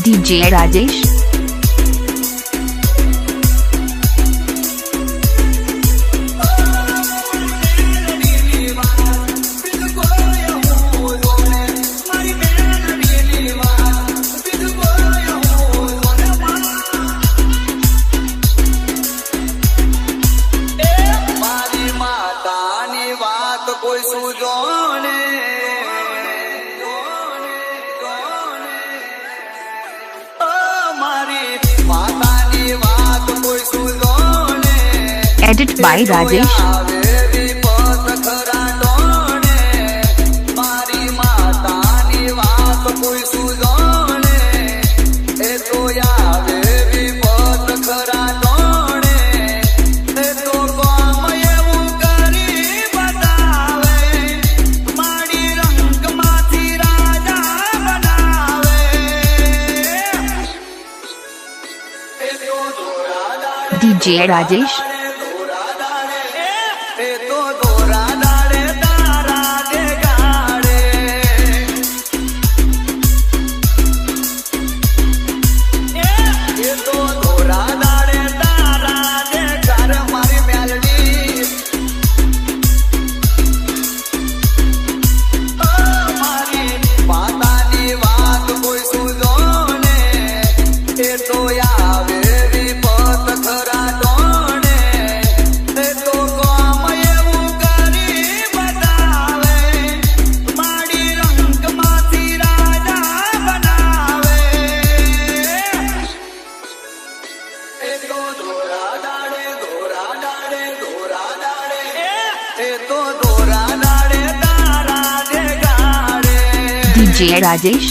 DJ Rajesh. કોઈ સુજોને મારી માતાની વાત કોઈ સુજોને Edit by Rajesh. મારી માતાની વાત કોઈ સુજોને એ તો આવે વિપત ખરા ટોણે એ તો કામ એવું કરી બતાવે મારી રંગમાંથી રાજા બનાવે એ તો DJ Rajesh. એ તો દોરા દાડે તારા દે ગાડે એ તો દોરા દાડે તારા દે ઘર મારી મેલડી મારી માતાની વાત કોઈ સુજોને એ તો આવે વિપત ખરા ટોણે એ તો કામ એવું કરી બતાવે મારી રંગમાંથી રાજા બનાવે એ તો દોરા દાડે એ તો દોરા દાડે તારા દે ગાડે DJ Rajesh.